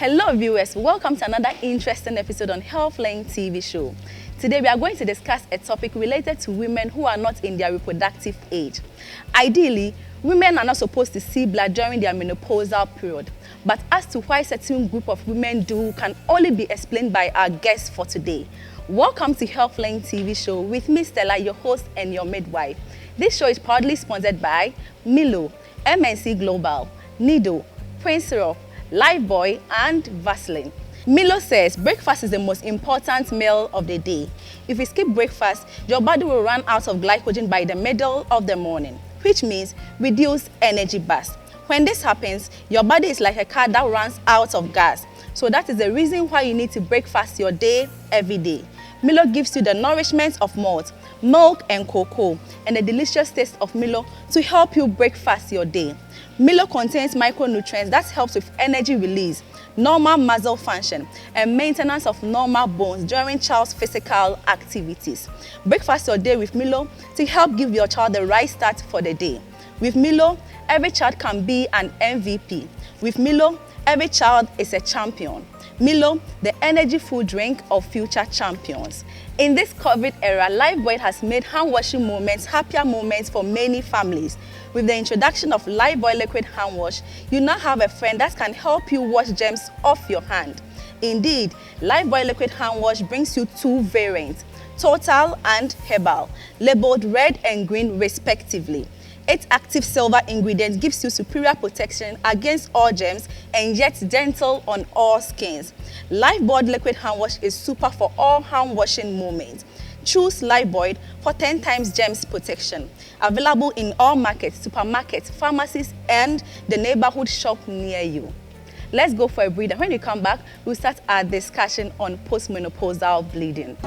Hello viewers, welcome to another interesting episode on HEALTHLINK TV show. Today we are going to discuss a topic related to women who are not in their reproductive age. Ideally, women are not supposed to see blood during their menopausal period, but as to why certain group of women do can only be explained by our guest for today. Welcome to HEALTHLINK TV show with me Stella, your host and your midwife. This show is proudly sponsored by Milo, MNC Global, Nido, Prince Syrup, Lifebuoy and Vaseline. Milo says breakfast is the most important meal of the day. If you skip breakfast, your body will run out of glycogen by the middle of the morning, which means reduced energy burst. When this happens, your body is like a car that runs out of gas. So that is the reason why you need to breakfast your day every day. Milo gives you the nourishment of malt, milk and cocoa, and the delicious taste of Milo to help you breakfast your day. Milo contains micronutrients that helps with energy release, normal muscle function, and maintenance of normal bones during child's physical activities. Breakfast your day with Milo to help give your child the right start for the day. With Milo, every child can be an MVP. With Milo, every child is a champion. Milo, the energy food drink of future champions. In this COVID era, Lifebuoy has made hand washing moments happier moments for many families. With the introduction of Lifebuoy liquid hand wash, you now have a friend that can help you wash germs off your hand. Indeed, Lifebuoy liquid hand wash brings you two variants, total and herbal, labeled red and green respectively. Its active silver ingredient gives you superior protection against all germs and yet gentle on all skins. Lifebuoy liquid hand wash is super for all hand washing moments. Choose Lifebuoy for 10 times germs protection. Available in all markets, supermarkets, pharmacies, and the neighborhood shop near you. Let's go for a breather. When we come back, we'll start our discussion on postmenopausal bleeding.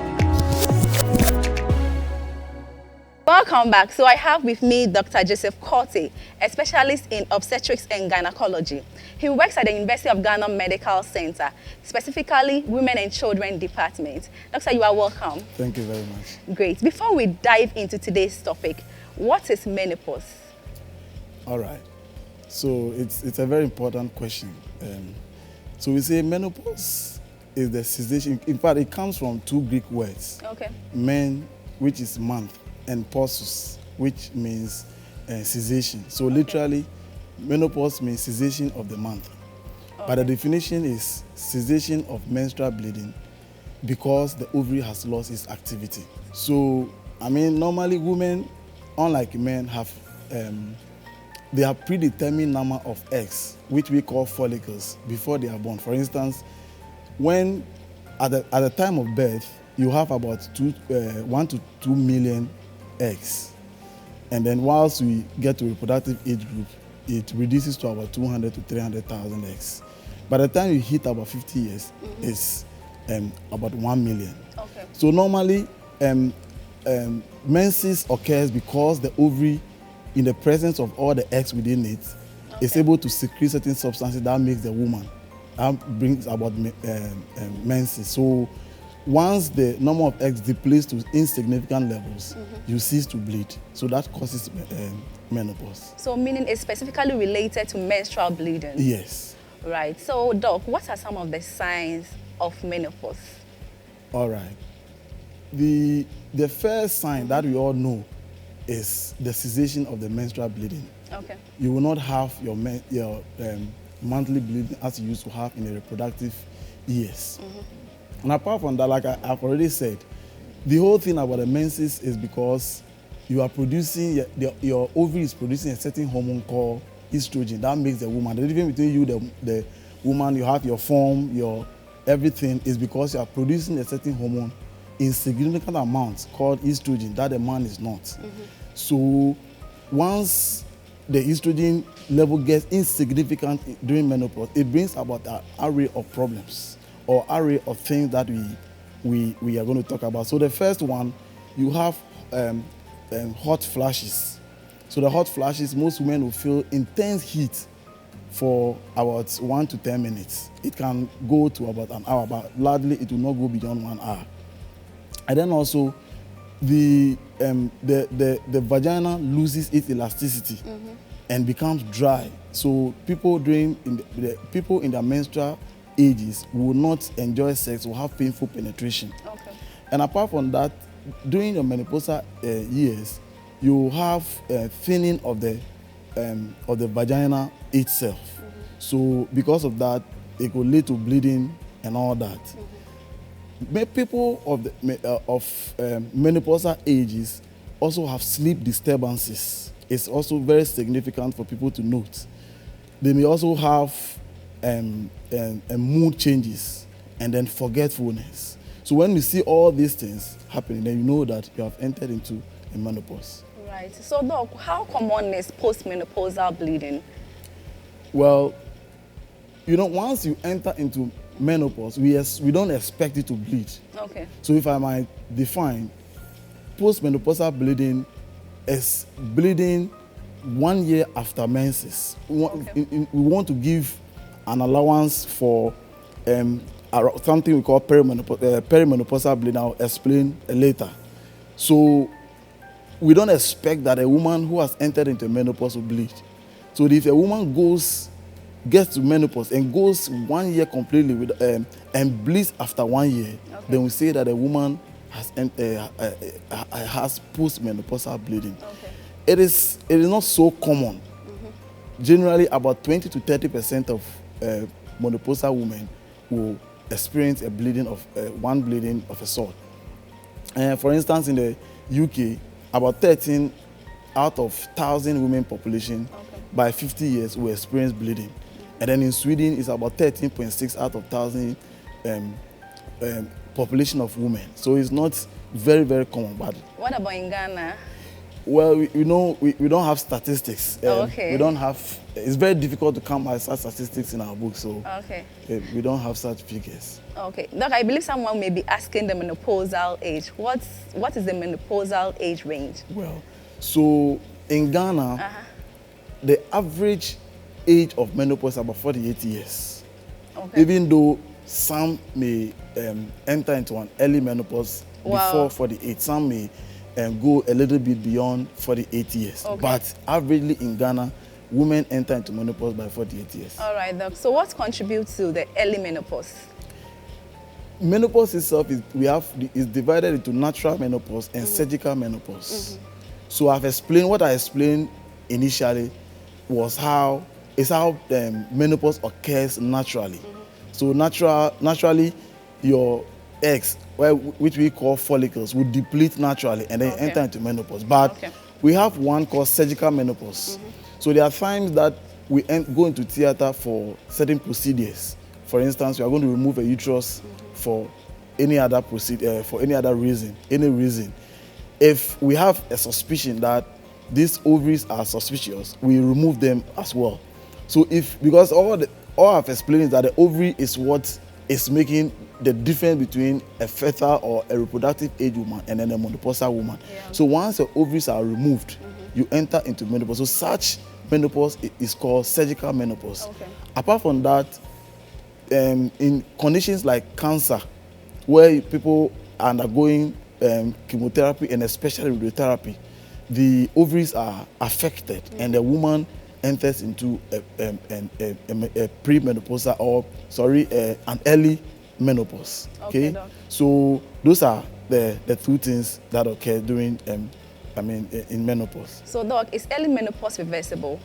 Welcome back. So I have with me Dr. Joseph Korte, a specialist in obstetrics and gynecology. He works at the University of Ghana Medical Center, specifically Women and Children Department. Doctor, you are welcome. Thank you very much. Great. Before we dive into today's topic, what is menopause? All right. So it's a very important question. So we say menopause is the cessation. In fact, it comes from two Greek words. Okay. Men, which is month, and pausus, which means cessation. So literally, menopause means cessation of the month. Okay. But the definition is cessation of menstrual bleeding because the ovary has lost its activity. So, I mean, normally women, unlike men, have they have predetermined number of eggs, which we call follicles, before they are born. For instance, when at the time of birth, you have about 1 to 2 million eggs, and then whilst we get to reproductive age group, it reduces to about 200 to 300,000 eggs. By the time you hit about 50 years, it's about 1 million. Okay. So normally, menses occurs because the ovary, in the presence of all the eggs within it, is able to secrete certain substances that makes the woman, that brings about menses. So once the number of eggs depletes to insignificant levels, you cease to bleed. So that causes menopause. So meaning it's specifically related to menstrual bleeding? Yes. Right. So Doc, what are some of the signs of menopause? All right. The first sign that we all know is the cessation of the menstrual bleeding. Okay. You will not have your monthly bleeding as you used to have in the reproductive years. And apart from that, like I've already said, the whole thing about the menses is because you are producing, your ovary is producing a certain hormone called estrogen that makes the woman. The difference between you, the woman, you have your form, your everything, is because you are producing a certain hormone in significant amounts called estrogen that the man is not. So once the estrogen level gets insignificant during menopause, it brings about an array of problems or array of things that we are going to talk about. So the first one, you have hot flashes. So the hot flashes, most women will feel intense heat for about 1 to 10 minutes. It can go to about an hour, but largely it will not go beyond 1 hour. And then also, the vagina loses its elasticity and becomes dry. So people in their menstrual ages will not enjoy sex, will have painful penetration. Okay. And apart from that, during your menopausal years, you have thinning of the vagina itself. So because of that, it could lead to bleeding and all that. People of menopausal ages also have sleep disturbances. It's also very significant for people to note. They may also have mood changes and then forgetfulness. So when we see all these things happening, then you know that you have entered into a menopause. Right. So, Doc, how common is postmenopausal bleeding? Well, once you enter into menopause, we don't expect it to bleed. Okay. So if I might define, postmenopausal bleeding is bleeding 1 year after menses. We want to give an allowance for something we call perimenopausal bleeding. I'll explain later. So we don't expect that a woman who has entered into menopause will bleed. So if a woman gets to menopause and goes 1 year completely with and bleeds after 1 year, then we say that a woman has postmenopausal bleeding. Okay. It is not so common. Generally, about 20 to 30% of menopausal women will experience a bleeding of one bleeding of a sort. For instance, in the UK, about 13 out of 1,000 women population by 50 years will experience bleeding. And then in Sweden, it's about 13.6 out of 1,000 population of women. So it's not very, very common. But what about in Ghana? Well, we don't have statistics. Okay. We don't have. It's very difficult to come by such statistics in our book, so we don't have such figures. Okay, Doc, I believe someone may be asking the menopausal age. What is the menopausal age range? Well, so in Ghana, the average age of menopause is about 48 years. Okay. Even though some may enter into an early menopause before 48, some may go a little bit beyond 48 years. Okay. But averagely in Ghana, women enter into menopause by 48 years. All right, Doc. So what contributes to the early menopause? Menopause itself is divided into natural menopause and surgical menopause. So what I explained initially was how menopause occurs naturally. So naturally, your eggs, which we call follicles, will deplete naturally and then enter into menopause. But we have one called surgical menopause. So there are times that we go into theater for certain procedures. For instance, we are going to remove a uterus for any other reason. If we have a suspicion that these ovaries are suspicious, we remove them as well. So because all I've explained is that the ovary is what is making the difference between a fertile or a reproductive age woman and then a menopausal woman. Yeah. So once the ovaries are removed, you enter into menopause. So such menopause is called surgical menopause. Okay. Apart from that, in conditions like cancer, where people are undergoing chemotherapy and especially radiotherapy, the ovaries are affected and the woman enters into a premenopausal an early menopause. Okay, so those are the two things that occur during in menopause. So, Doc, is early menopause reversible?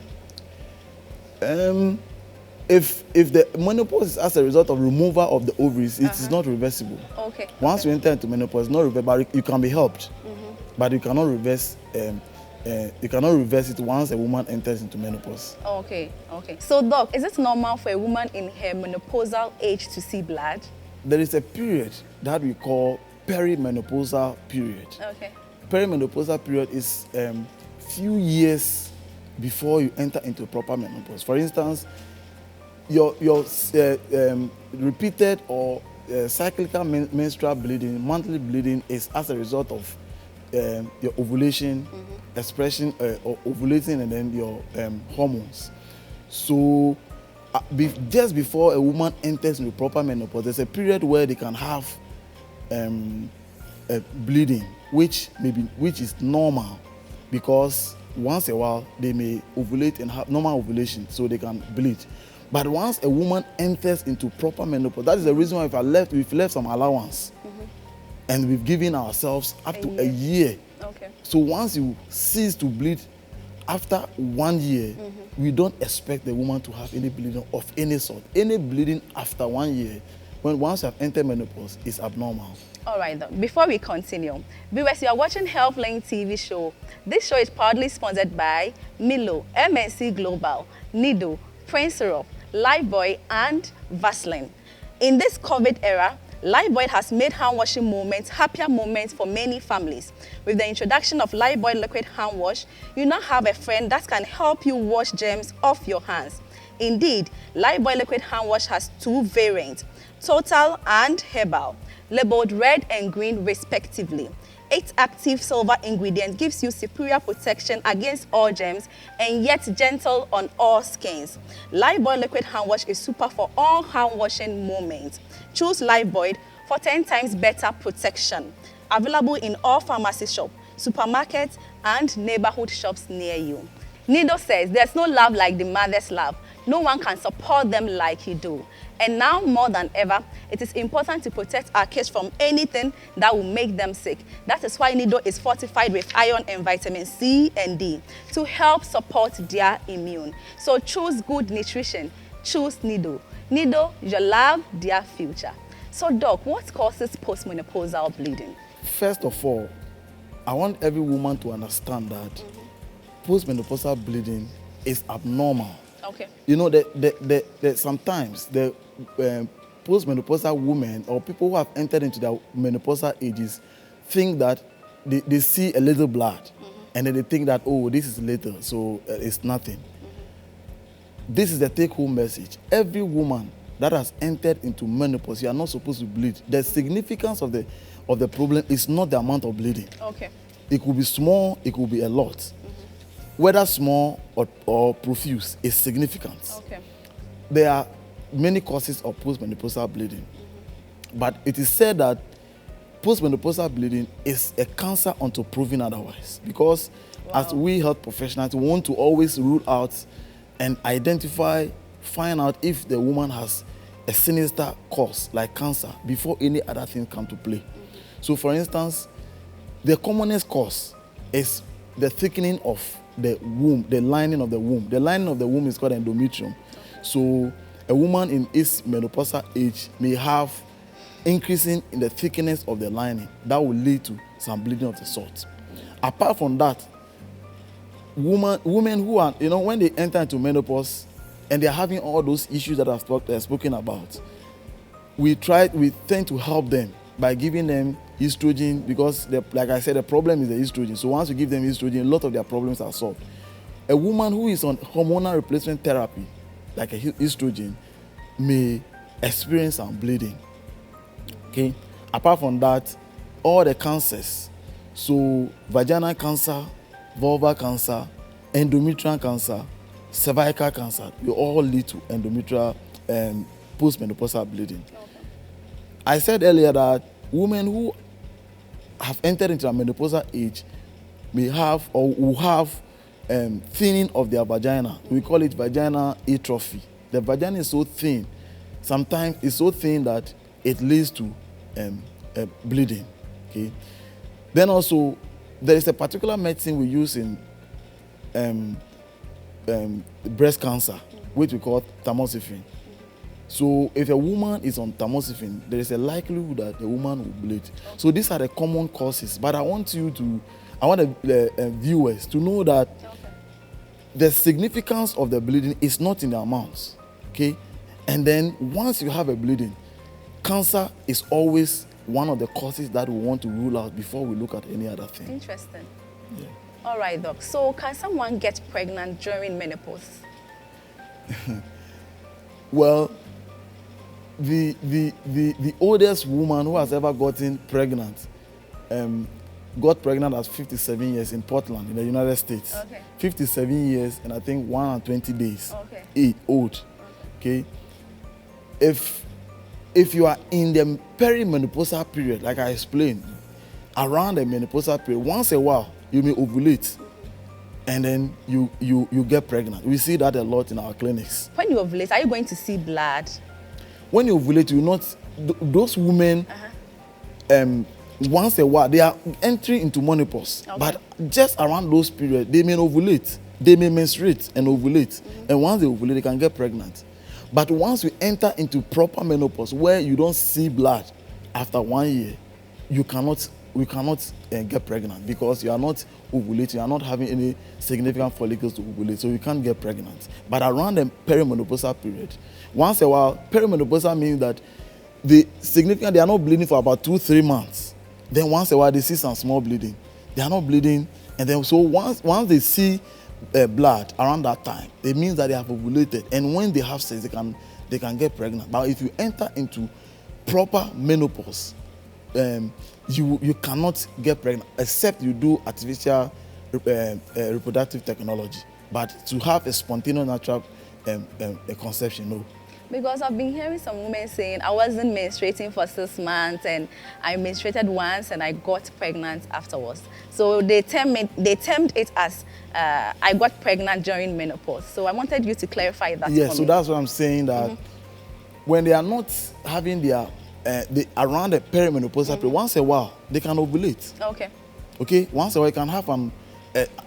If the menopause is as a result of removal of the ovaries, it is not reversible. Okay. Once you enter into menopause, it's not reversible. You can be helped, but you cannot reverse. You cannot reverse it once a woman enters into menopause. Okay. So, Doc, is it normal for a woman in her menopausal age to see blood? There is a period that we call perimenopausal period. Okay. Perimenopausal period is few years before you enter into proper menopause. For instance, your repeated or cyclical menstrual bleeding, monthly bleeding, is as a result of your ovulation, expression, or ovulating, and then your hormones. So just before a woman enters into proper menopause, there's a period where they can have bleeding, which is normal, because once a while they may ovulate and have normal ovulation, so they can bleed. But once a woman enters into proper menopause, that is the reason why we've left some allowance. And we've given ourselves up to a year. Okay. So once you cease to bleed after 1 year, we don't expect the woman to have any bleeding of any sort. Any bleeding after 1 year, once you have entered menopause, is abnormal. All right, before we continue, viewers, you are watching HealthLink TV show. This show is proudly sponsored by Milo, MNC Global, Nido, Prince Syrup, Lifebuoy, and Vaseline. In this COVID era, Lifebuoy has made hand washing moments happier moments for many families. With the introduction of Lifebuoy liquid hand wash, you now have a friend that can help you wash germs off your hands. Indeed, Lifebuoy liquid hand wash has 2 variants, total and herbal, labeled red and green respectively. 8 active silver ingredients gives you superior protection against all germs and yet gentle on all skins. Lifebuoy liquid hand wash is super for all hand washing moments. Choose Lifebuoy for 10 times better protection. Available in all pharmacy shops, supermarkets, and neighborhood shops near you. Nido says there's no love like the mother's love. No one can support them like you do. And now more than ever, it is important to protect our kids from anything that will make them sick. That is why Nido is fortified with iron and vitamin C and D to help support their immune. So choose good nutrition. Choose Nido. Nido, your love, their future. So Doc, what causes postmenopausal bleeding? First of all, I want every woman to understand that postmenopausal bleeding is abnormal. Okay. You know, sometimes the postmenopausal women or people who have entered into their menopausal ages think that they see a little blood and then they think that, oh, this is little, so it's nothing. This is the take-home message. Every woman that has entered into menopause, you are not supposed to bleed. The significance of the problem is not the amount of bleeding. Okay. It could be small, it could be a lot. Whether small or profuse is significant. Okay. There are many causes of postmenopausal bleeding, but it is said that postmenopausal bleeding is a cancer until proven otherwise. Because as we health professionals, we want to always rule out and find out if the woman has a sinister cause like cancer before any other thing come to play. So, for instance, the commonest cause is the thickening of the womb, the lining of the womb. The lining of the womb is called endometrium. So a woman in its menopausal age may have increasing in the thickness of the lining. That will lead to some bleeding of the sort. Apart from that, women who are, when they enter into menopause and they're having all those issues that I've spoken about, we tend to help them by giving them estrogen, because like I said, the problem is the estrogen. So once you give them estrogen, a lot of their problems are solved. A woman who is on hormonal replacement therapy, like estrogen, may experience some bleeding. Okay. Apart from that, all the cancers, so vaginal cancer, vulvar cancer, endometrial cancer, cervical cancer, they all lead to endometrial postmenopausal bleeding. Okay. I said earlier that women who have entered into a menopausal age may have or will have thinning of their vagina. We call it vaginal atrophy. The vagina is so thin, sometimes it's so thin that it leads to bleeding. Okay. Then also, there is a particular medicine we use in breast cancer, which we call tamoxifen. So if a woman is on tamoxifen, there is a likelihood that the woman will bleed. So these are the common causes. But I want the viewers to know that the significance of the bleeding is not in the amounts. Okay? And then once you have a bleeding, cancer is always one of the causes that we want to rule out before we look at any other thing. Interesting. Yeah. All right, Doc. So can someone get pregnant during menopause? Well, the oldest woman who has ever gotten pregnant got pregnant at 57 years in Portland, in the United States. Okay. 57 years and I think 120 days old. Okay. If you are in the perimenopausal period, like I explained, around the menopausal period, once a while you may ovulate. and then you get pregnant. We see that a lot in our clinics. When you ovulate, are you going to see blood? When you ovulate, you not those women. Once a while they are entering into menopause, but just around those periods they may ovulate, they may menstruate and ovulate, and once they ovulate they can get pregnant. But once you enter into proper menopause where you don't see blood after 1 year, we cannot get pregnant because you are not ovulating, you are not having any significant follicles to ovulate, so you can't get pregnant. But around the perimenopausal period, once a while, perimenopausal means that they are not bleeding for about 2-3 months. Then once a while they see some small bleeding. They are not bleeding, and then so once they see blood around that time, it means that they have ovulated, and when they have sex, they can get pregnant. But if you enter into proper menopause, you cannot get pregnant except you do artificial reproductive technology. But to have a spontaneous natural conception, no. Because I've been hearing some women saying, I wasn't menstruating for 6 months and I menstruated once and I got pregnant afterwards. So they termed it as I got pregnant during menopause. So I wanted you to clarify that. Yes, so that's what I'm saying, that when they are not having their, around the perimenopausal period, once a while, they can ovulate. Okay, once a while, you can have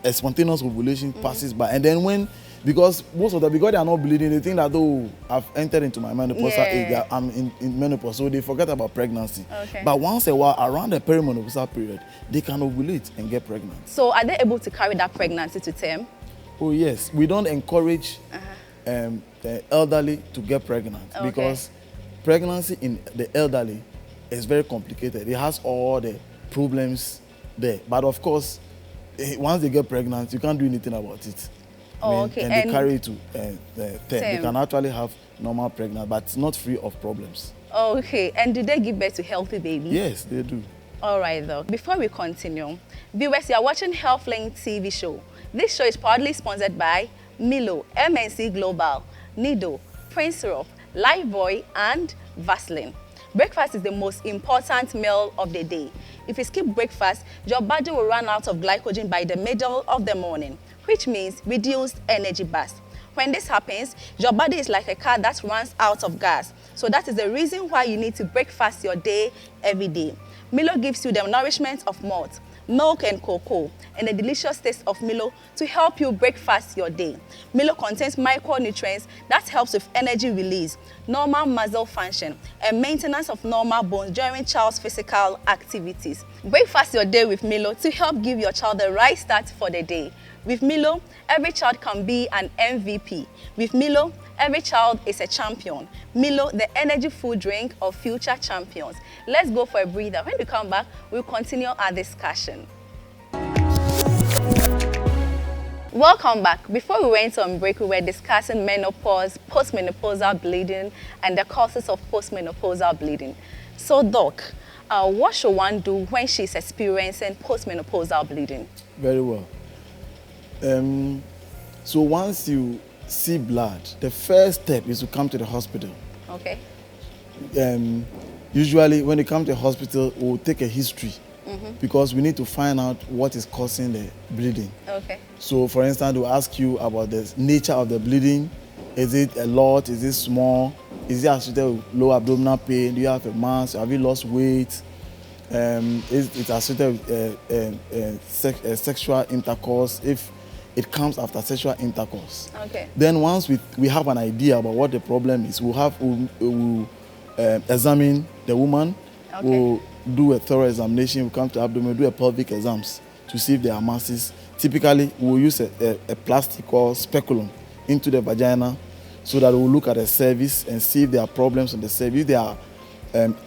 a spontaneous ovulation passes by. And then because most of them, because they are not bleeding, they think that, oh, I've entered into my menopausal age, I'm in menopause, so they forget about pregnancy. But once a while, around the perimenopausal period, they can ovulate and get pregnant. So are they able to carry that pregnancy to term? Oh yes, we don't encourage the elderly to get pregnant because pregnancy in the elderly is very complicated. It has all the problems there. But of course, once they get pregnant, you can't do anything about it. And they carry it to the term. They can actually have normal pregnancy, but it's not free of problems. And do they give birth to healthy babies? Yes, they do. All right, though. Before we continue, viewers, you are watching HEALTHLINK TV show. This show is proudly sponsored by Milo, MNC Global, Nido, Prince Syrup, Lifebuoy, and Vaseline. Breakfast is the most important meal of the day. If you skip breakfast, your body will run out of glycogen by the middle of the morning, which means reduced energy burst. When this happens, your body is like a car that runs out of gas. So that is the reason why you need to breakfast your day every day. Milo gives you the nourishment of malt, milk and cocoa, and the delicious taste of Milo to help you breakfast your day. Milo contains micronutrients that helps with energy release, normal muscle function, and maintenance of normal bones during child's physical activities. Breakfast your day with Milo to help give your child the right start for the day. With Milo, every child can be an MVP. With Milo, every child is a champion. Milo, the energy food drink of future champions. Let's go for a breather. When we come back, we'll continue our discussion. Welcome back. Before we went on break, we were discussing menopause, postmenopausal bleeding, and the causes of postmenopausal bleeding. So, Doc, what should one do when she's experiencing postmenopausal bleeding? Very well. So once you see blood, the first step is to come to the hospital. Usually when you come to the hospital, we'll take a history because we need to find out what is causing the bleeding. So for instance, we'll ask you about the nature of the bleeding. Is it a lot? Is it small? Is it associated with low abdominal pain? Do you have a mass? Have you lost weight? Is it associated with sexual intercourse? If it comes after sexual intercourse. Then once we have an idea about what the problem is, we'll examine the woman. We'll do a thorough examination. We'll come to abdomen, do a pelvic exams to see if there are masses. Typically, we'll use a plastic or speculum into the vagina so that we'll look at the cervix and see if there are problems on the cervix. If there are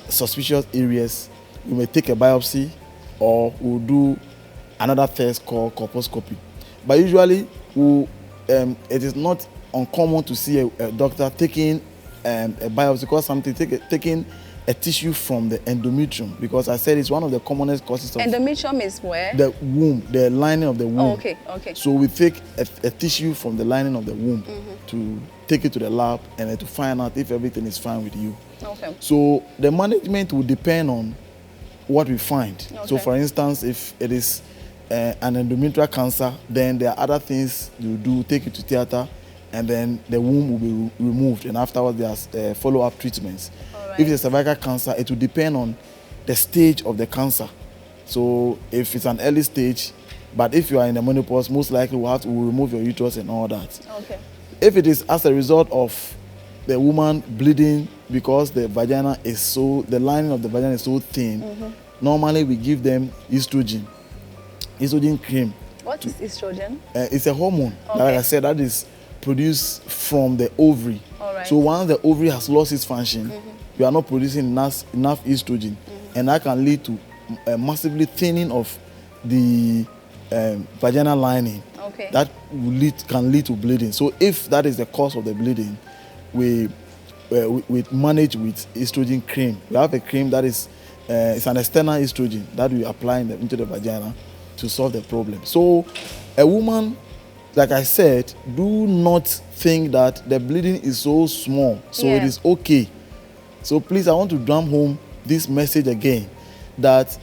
suspicious areas, we may take a biopsy or we'll do another test called colposcopy. But usually, it is not uncommon to see a doctor taking a biopsy because taking a tissue from the endometrium, because I said it's one of the commonest causes of... Endometrium is where? The womb, the lining of the womb. So we take a tissue from the lining of the womb to take it to the lab and to find out if everything is fine with you. So the management will depend on what we find. So for instance, if it is an endometrial cancer, then there are other things you do, take it to theater, and then the womb will be removed, and afterwards there's follow-up treatments. Right. If it's cervical cancer, it will depend on the stage of the cancer. So if it's an early stage, but if you are in the menopause, most likely we'll remove your uterus and all that. Okay. If it is as a result of the woman bleeding because the lining of the vagina is so thin, normally we give them estrogen cream. What is estrogen? It's a hormone, okay. Like I said, that is produced from the ovary. All right. So once the ovary has lost its function, you are not producing enough estrogen, and that can lead to massively thinning of the vaginal lining. Okay. That can lead to bleeding. So if that is the cause of the bleeding, we manage with estrogen cream. We have a cream that is it's an external estrogen that we apply into the vagina to solve the problem. So a woman, like I said, do not think that the bleeding is so small, so it is okay. So please, I want to drum home this message again, that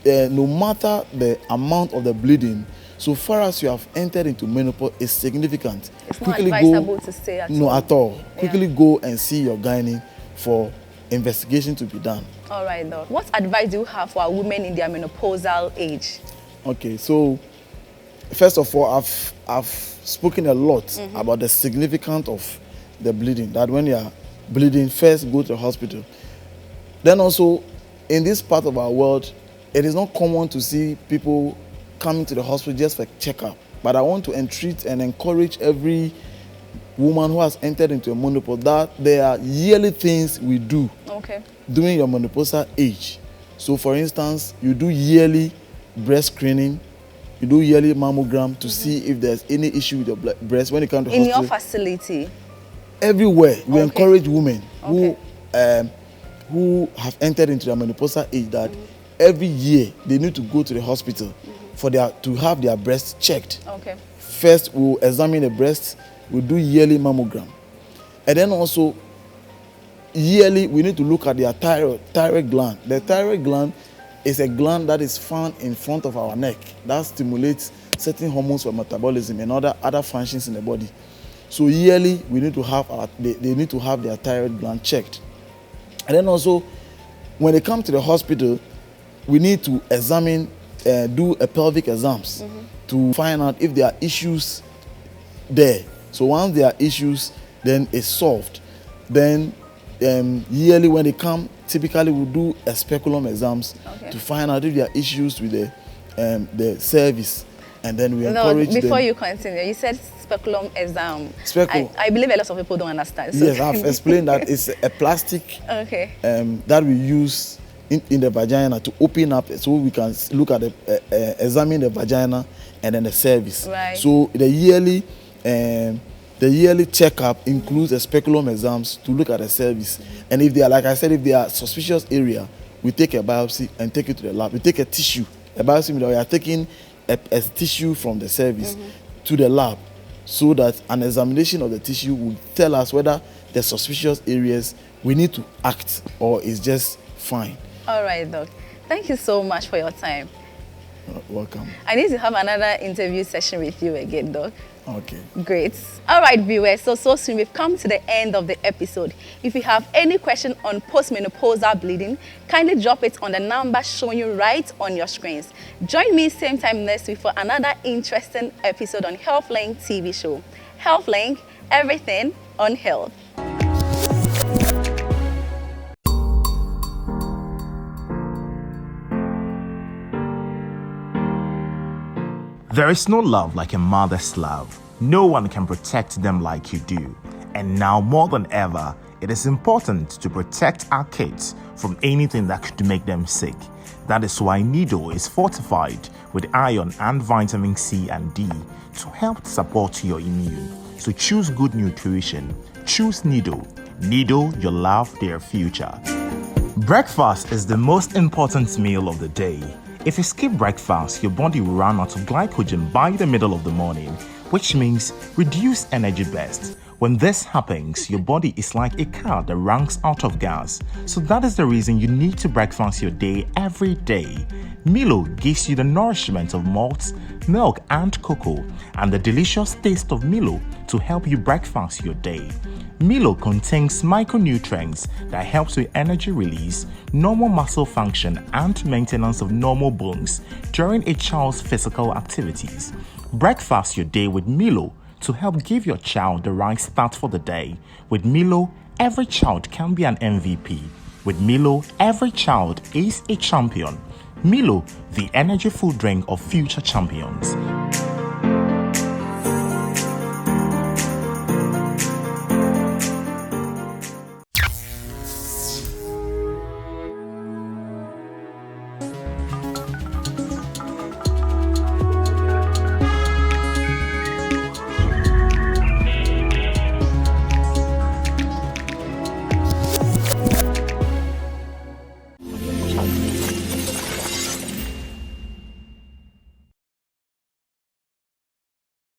no matter the amount of the bleeding, so far as you have entered into menopause, is significant. It's not advisable to stay at home. No, at all. Quickly go and see your gynae for investigation to be done. All right, Doc. What advice do you have for women in their menopausal age? Okay, so first of all, I've spoken a lot about the significance of the bleeding. That when you are bleeding, first go to the hospital. Then also, in this part of our world, it is not common to see people coming to the hospital just for checkup. But I want to entreat and encourage every woman who has entered into a menopause that there are yearly things we do during your menopausal age. So for instance, you do yearly breast screening, you do yearly mammogram to see if there's any issue with your breast when it comes to hospital. In your facility? Everywhere. We encourage women who have entered into their menopausal age that every year they need to go to the hospital to have their breasts checked. Okay. First, we'll examine the breast, we'll do yearly mammogram. And then also, yearly, we need to look at their thyroid gland. The thyroid gland is a gland that is found in front of our neck that stimulates certain hormones for metabolism and other functions in the body. So yearly, we need to have they need to have their thyroid gland checked. And then also, when they come to the hospital, we need to examine, do a pelvic exams to find out if there are issues there. So once there are issues, then it's solved. Then yearly when they come, typically we'll do a speculum exams to find out if there are issues with the cervix, and then we encourage them. Before you continue, you said speculum exam. I believe a lot of people don't understand. So. Yes, I've explained that it's a plastic that we use in the vagina to open up so we can look at examine the vagina and then the cervix. Right. So the yearly checkup includes the speculum exams to look at the cervix. And if they are, like I said, if they are suspicious area, we take a biopsy and take it to the lab. We take a tissue, a biopsy, we are taking a tissue from the cervix to the lab, so that an examination of the tissue will tell us whether the suspicious areas we need to act or is just fine. All right, Doc. Thank you so much for your time. Welcome. I need to have another interview session with you again, Doc. Okay. Great. All right, viewers. So soon we've come to the end of the episode. If you have any question on postmenopausal bleeding, kindly drop it on the number showing you right on your screens. Join me same time next week for another interesting episode on HEALTHLINK TV show. HEALTHLINK, everything on health. There is no love like a mother's love. No one can protect them like you do. And now more than ever, it is important to protect our kids from anything that could make them sick. That is why Nido is fortified with iron and vitamin C and D to help support your immune. So choose good nutrition. Choose Nido. Nido, your love, their future. Breakfast is the most important meal of the day. If you skip breakfast, your body will run out of glycogen by the middle of the morning, which means reduced energy burst, When this happens, your body is like a car that runs out of gas. So that is the reason you need to breakfast your day every day. Milo gives you the nourishment of malts, milk and cocoa, and the delicious taste of Milo to help you breakfast your day. Milo contains micronutrients that helps with energy release, normal muscle function, and maintenance of normal bones during a child's physical activities. Breakfast your day with Milo to help give your child the right start for the day. With Milo, every child can be an MVP. With Milo, every child is a champion. Milo, the energy food drink of future champions.